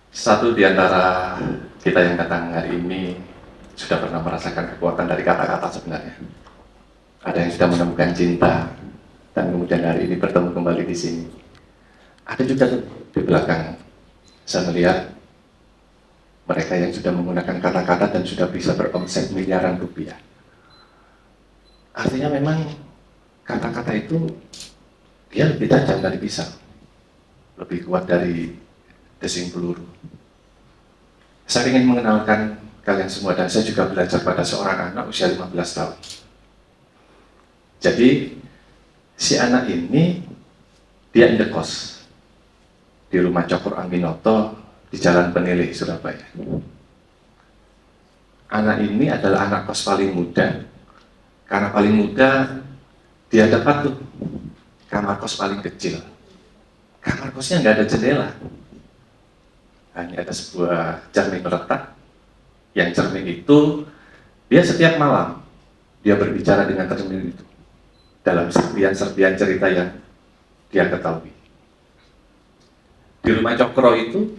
Satu di antara kita yang datang hari ini sudah pernah merasakan kekuatan dari kata-kata sebenarnya. Ada yang sudah menemukan cinta dan kemudian hari ini bertemu kembali di sini. Ada juga di belakang, saya melihat mereka yang sudah menggunakan kata-kata dan sudah bisa beromset miliaran rupiah. Artinya memang kata-kata itu dia lebih tajam dari pisau, lebih kuat dari desing peluru. Saya ingin mengenalkan kalian semua, dan saya juga belajar pada seorang anak usia 15 tahun. Jadi si anak ini dia indekos di rumah Cokro Aminoto di Jalan Penilih, Surabaya. Anak ini adalah anak kos paling muda. Karena paling muda, dia dapat tuh kamar kos paling kecil. Kamar kosnya nggak ada jendela, hanya ada sebuah cermin retak. Yang cermin itu, dia setiap malam dia berbicara dengan cermin itu dalam serpian-serpian cerita yang dia ketahui. Di rumah Cokro itu,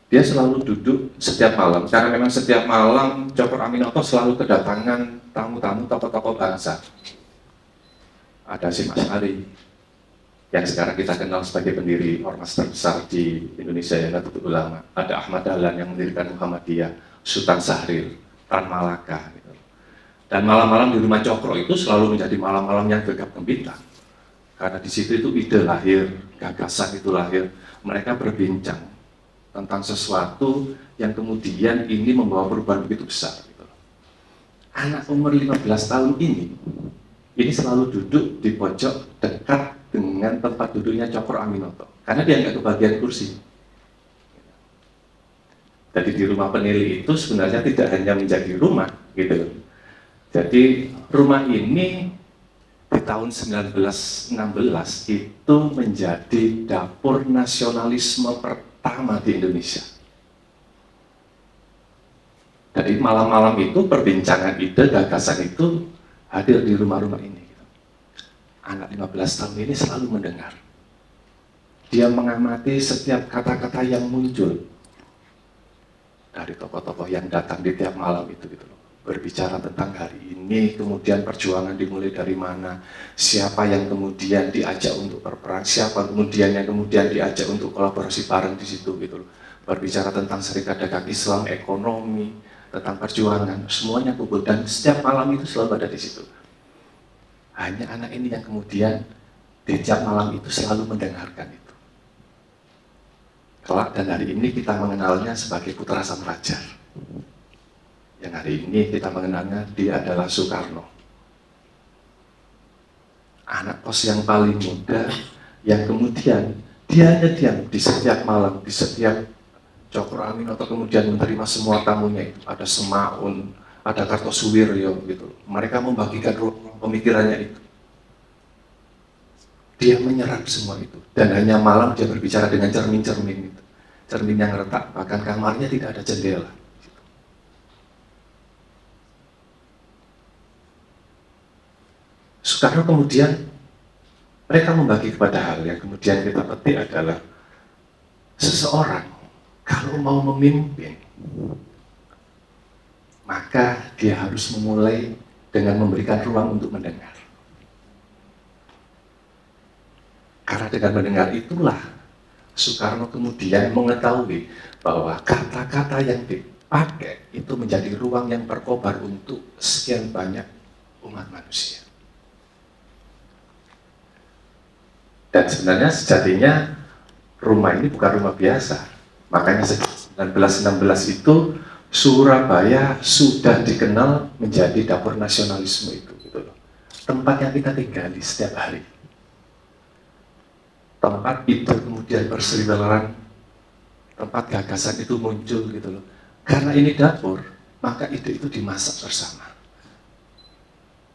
dia selalu duduk setiap malam, karena memang setiap malam Cokro Aminoto selalu kedatangan tamu-tamu tokoh-tokoh bangsa. Ada si Mas Ali, yang sekarang kita kenal sebagai pendiri ormas terbesar di Indonesia, ya, Nahdlatul Ulama. Ada Ahmad Dahlan yang mendirikan Muhammadiyah, Sultan Syahrir, Tan Malaka. Gitu. Dan malam-malam di rumah Cokro itu selalu menjadi malam-malam yang gegap gempita. Karena di situ itu ide lahir, gagasan itu lahir. Mereka berbincang tentang sesuatu yang kemudian ini membawa perubahan begitu besar. Gitu. Anak umur 15 tahun ini selalu duduk di pojok dekat dengan tempat duduknya Cokro Aminoto, karena dia nggak kebagian kursi. Jadi di rumah Penilih itu sebenarnya tidak hanya menjadi rumah, gitu. Jadi rumah ini di tahun 1916 itu menjadi dapur nasionalisme pertama di Indonesia. Jadi malam-malam itu perbincangan ide, gagasan itu hadir di rumah-rumah ini. Anak 15 tahun ini selalu mendengar. Dia mengamati setiap kata-kata yang muncul dari tokoh-tokoh yang datang di tiap malam itu, gitu loh. Berbicara tentang hari ini, kemudian perjuangan dimulai dari mana, siapa yang kemudian diajak untuk berperang, siapa kemudian yang kemudian diajak untuk kolaborasi bareng di situ, gitu loh. Berbicara tentang Serikat Dagang Islam, ekonomi, tentang perjuangan, semuanya kumpul, dan setiap malam itu selalu ada di situ. Hanya anak ini yang kemudian di tiap malam itu selalu mendengarkan itu. Kelak dan hari ini kita mengenalnya sebagai putra sang raja. Yang hari ini kita mengenalnya dia adalah Soekarno. Anak kos yang paling muda, yang kemudian dia hanya diam di setiap malam, di setiap Cokro Aminoto kemudian menerima semua tamunya itu. Ada Semaun, ada Kartosuwiryo, gitu. Mereka membagikan ruang pemikirannya itu. Dia menyerap semua itu, dan hanya malam dia berbicara dengan cermin-cermin itu, cermin yang retak, bahkan kamarnya tidak ada jendela. Soekarno kemudian mereka membagi kepada hal yang kemudian kita petik adalah seseorang kalau mau memimpin, maka dia harus memulai dengan memberikan ruang untuk mendengar. Karena dengan mendengar itulah Soekarno kemudian mengetahui bahwa kata-kata yang dipakai itu menjadi ruang yang berkobar untuk sekian banyak umat manusia. Dan sebenarnya sejatinya rumah ini bukan rumah biasa. Makanya sejak 1916 itu Surabaya sudah dikenal menjadi dapur nasionalisme itu, gitu loh. Tempat yang kita tinggali setiap hari. Tempat itu kemudian berseliweran, tempat gagasan itu muncul, gitu loh. Karena ini dapur, maka ide itu dimasak bersama.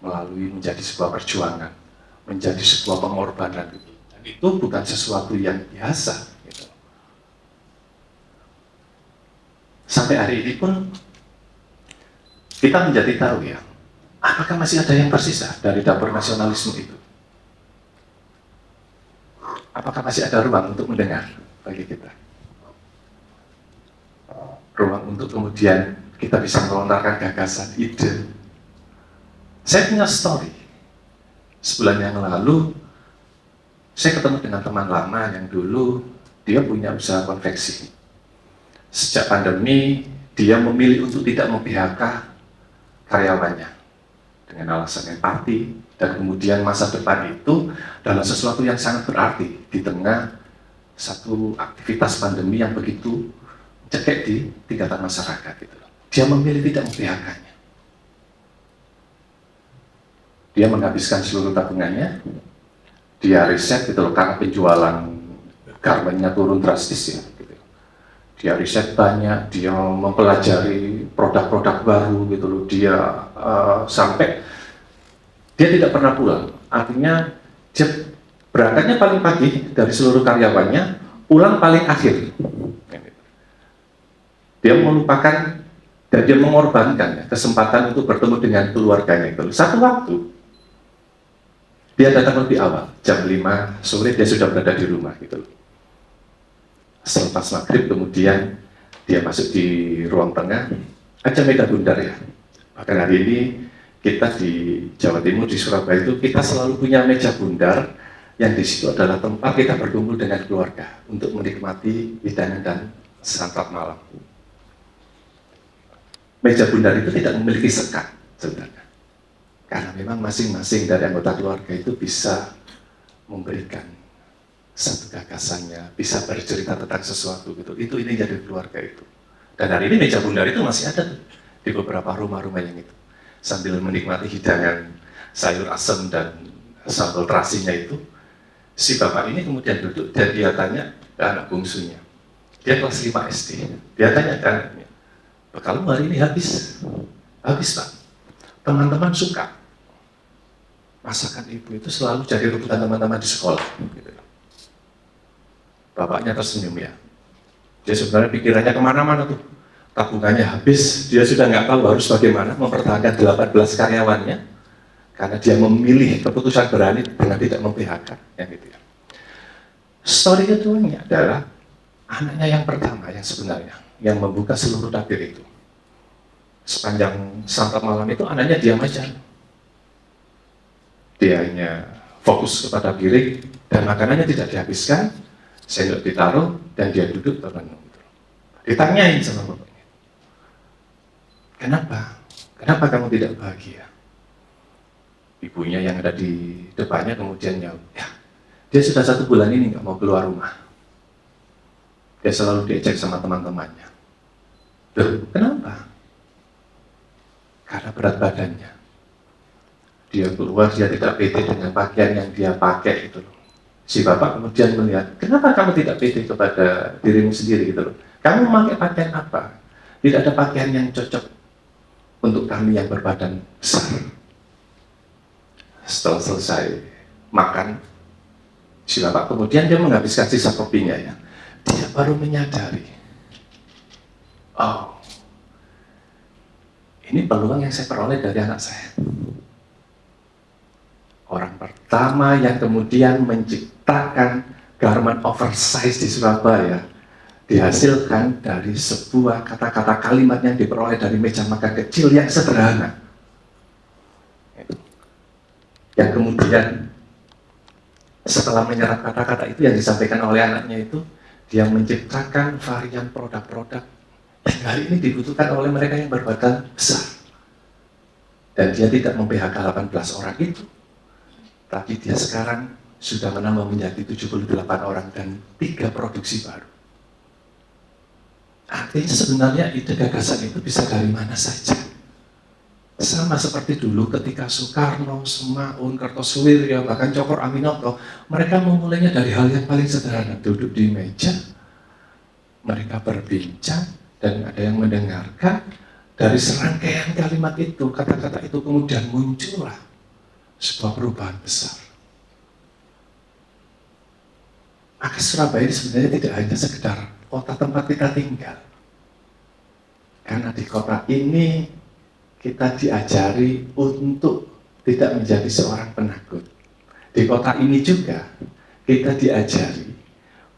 Melalui menjadi sebuah perjuangan, menjadi sebuah pengorbanan. Gitu. Dan itu bukan sesuatu yang biasa. Gitu. Sampai hari ini pun kita menjadi tahu ya, apakah masih ada yang tersisa dari dapur nasionalisme itu? Apakah masih ada ruang untuk mendengar bagi kita? ruang untuk kemudian kita bisa melontarkan gagasan, ide. Saya punya story. Sebulan yang lalu, saya ketemu dengan teman lama yang dulu dia punya usaha konveksi. Sejak pandemi, dia memilih untuk tidak mem-PHK karyawannya dengan alasan empati, dan kemudian masa depan itu adalah sesuatu yang sangat berarti di tengah satu aktivitas pandemi yang begitu cekek di tingkatan masyarakat. Gitu. Dia memilih tidak mem-PHK-nya. Dia menghabiskan seluruh tabungannya, dia riset gitu loh, karena penjualan garmennya turun drastis ya. Gitu. Dia riset banyak, dia mempelajari produk-produk baru gitu loh, dia sampai dia tidak pernah pulang. Artinya dia berangkatnya paling pagi dari seluruh karyawannya, pulang paling akhir. Dia melupakan dan dia mengorbankan kesempatan untuk bertemu dengan keluarganya itu. Satu waktu dia datang lebih awal, jam 5 sore dia sudah berada di rumah gitu. Selepas maghrib kemudian dia masuk di ruang tengah, aja meja bundar ya. Bahkan hari ini kita di Jawa Timur, di Surabaya itu kita selalu punya meja bundar yang di situ adalah tempat kita berkumpul dengan keluarga untuk menikmati hidangan dan santap malam. Meja bundar itu tidak memiliki sekat sebenarnya. Karena memang masing-masing dari anggota keluarga itu bisa memberikan satu gagasannya, bisa bercerita tentang sesuatu gitu. Itu ini dari keluarga itu. Dan hari ini meja bundar itu masih ada di beberapa rumah-rumah yang itu. Sambil menikmati hidangan sayur asem dan sambal terasinya itu, si bapak ini kemudian duduk dan dia tanya ke anak bungsunya. Dia kelas 5 SD. Dia tanya ke anaknya, "Bekalmu hari ini habis?" "Habis, Pak. Teman-teman suka. Masakan ibu itu selalu jadi rebutan teman-teman di sekolah." Gitu. Bapaknya tersenyum ya. Dia sebenarnya pikirannya kemana-mana tuh. Tabungannya habis, dia sudah nggak tahu harus bagaimana mempertahankan 18 karyawannya karena dia memilih keputusan berani dengan tidak mem-PHK. Yang gitu ya. Story keduanya adalah anaknya yang pertama yang sebenarnya yang membuka seluruh tabir itu. Sepanjang santap malam itu anaknya diam aja. Dia hanya fokus kepada piring dan makanannya tidak dihabiskan, sendok ditaruh dan dia duduk termenung. Ditanyain sama bapaknya, kenapa kamu tidak bahagia? Ibunya yang ada di depannya kemudian jawab, ya dia sudah 1 bulan ini nggak mau keluar rumah. Dia selalu diejek sama teman-temannya. Loh, kenapa? Karena berat badannya. Dia keluar, dia tidak pede dengan pakaian yang dia pakai gitu loh. Si bapak kemudian melihat, kenapa kamu tidak pede kepada dirimu sendiri gitu loh. Kamu memakai pakaian apa? Tidak ada pakaian yang cocok untuk kami yang berbadan besar. Setelah selesai makan, si bapak kemudian dia menghabiskan sisa kopinya ya. Dia baru menyadari, oh, ini peluang yang saya peroleh dari anak saya. Orang pertama yang kemudian menciptakan garment oversize di Surabaya dihasilkan dari sebuah kata-kata kalimat yang diperoleh dari meja makan kecil yang sederhana. Yang kemudian setelah menyerap kata-kata itu yang disampaikan oleh anaknya itu, dia menciptakan varian produk-produk yang hari ini dibutuhkan oleh mereka yang berbadan besar. Dan dia tidak mem-PHK 18 orang itu. Tapi dia sekarang sudah menambah menjadi 78 orang dan 3 produksi baru. Artinya sebenarnya ide gagasan itu bisa dari mana saja. Sama seperti dulu ketika Soekarno, Semaun, Kertosuwiryo, bahkan Cokro Aminoto, mereka memulainya dari hal yang paling sederhana. Duduk di meja, mereka berbincang, dan ada yang mendengarkan. Dari serangkaian kalimat itu, kata-kata itu kemudian muncullah sebuah perubahan besar. Maka Surabaya ini sebenarnya tidak hanya sekedar kota tempat kita tinggal. Karena di kota ini kita diajari untuk tidak menjadi seorang penakut. Di kota ini juga kita diajari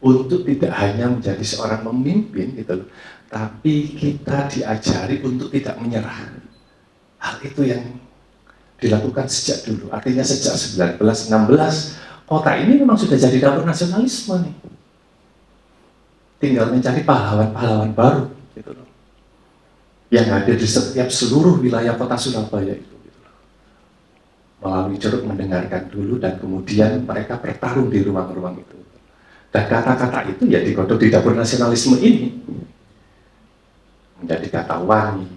untuk tidak hanya menjadi seorang pemimpin gitu loh, tapi kita diajari untuk tidak menyerah. Hal itu yang dilakukan sejak dulu, artinya sejak 1916 kota ini memang sudah jadi dapur nasionalisme nih. Tinggal mencari pahlawan-pahlawan baru gitu loh, yang hadir di setiap seluruh wilayah kota Surabaya itu gitu loh. Melalui Ceruk mendengarkan dulu dan kemudian mereka bertarung di ruang-ruang itu. Dan kata-kata itu ya digodok di dapur nasionalisme ini menjadi kata wangi,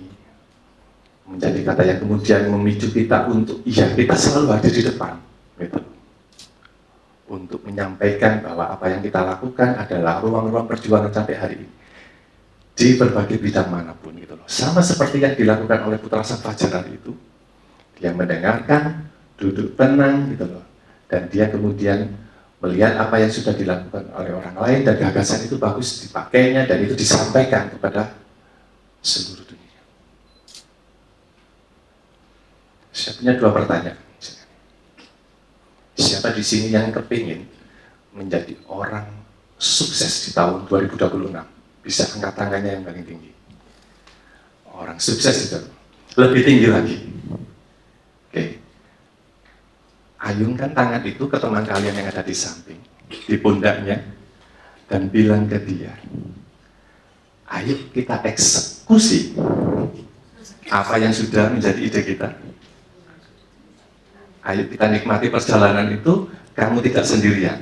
menjadi kata yang kemudian memicu kita untuk iya kita selalu ada di depan gitu. Untuk menyampaikan bahwa apa yang kita lakukan adalah ruang-ruang perjuangan sampai hari ini di berbagai bidang manapun gitu loh. Sama seperti yang dilakukan oleh Putra Sang Fajar hari itu, dia mendengarkan, duduk tenang gitu loh, dan dia kemudian melihat apa yang sudah dilakukan oleh orang lain dan gagasan itu bagus dipakainya dan itu disampaikan kepada seluruh dunia. Saya punya 2 pertanyaan. Siapa di sini yang kepingin menjadi orang sukses di tahun 2026? Bisa angkat tangannya yang paling tinggi. Orang sukses itu lebih tinggi lagi. Oke. Ayunkan tangan itu ke teman kalian yang ada di samping, di pundaknya, dan bilang ke dia, ayo kita eksekusi apa yang sudah menjadi ide kita. Ayo kita nikmati perjalanan itu, kamu tidak sendirian.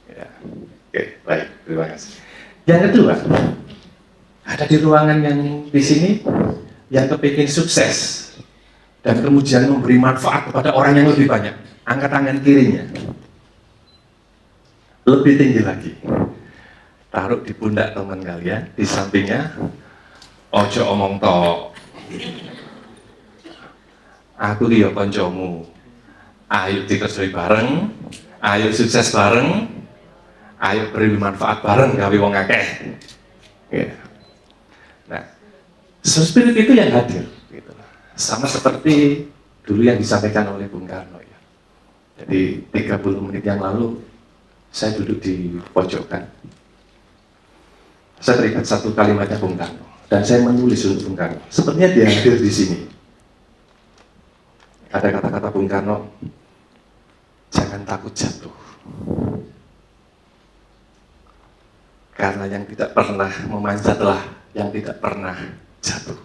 Ya. Oke, baik, terima kasih. Yang kedua, ada di ruangan yang di sini yang kepingin sukses dan kemudian memberi manfaat kepada orang yang lebih banyak. Angkat tangan kirinya. Lebih tinggi lagi. Taruh di pundak teman kalian, di sampingnya. Ojo omong tok. Aku ki ya kancamu. Ayo dikerjai bareng, ayo sukses bareng, ayo beri manfaat bareng gawe wong akeh. Ya. Nah, spirit itu yang hadir. Gitu. Sama seperti dulu yang disampaikan oleh Bung Karno ya. Jadi 30 menit yang lalu saya duduk di pojokan. Saya teringat satu kalimatnya Bung Karno dan saya menulis untuk Bung Karno. Sepertinya dia hadir di sini. Ada kata-kata Bung Karno, jangan takut jatuh. Karena yang tidak pernah memanjatlah yang tidak pernah jatuh.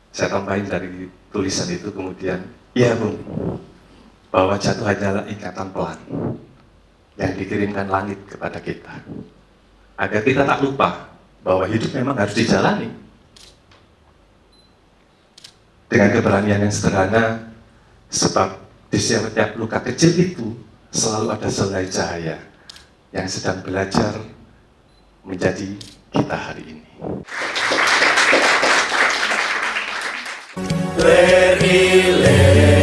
Saya tambahin dari tulisan itu kemudian, iya Bung, bahwa jatuh hanyalah ikatan pelan yang dikirimkan langit kepada kita. Agar kita tak lupa bahwa hidup memang harus dijalani. Dengan keberanian yang sederhana, sebab di setiap luka kecil itu selalu ada selai cahaya yang sedang belajar menjadi kita hari ini. Leri, leri.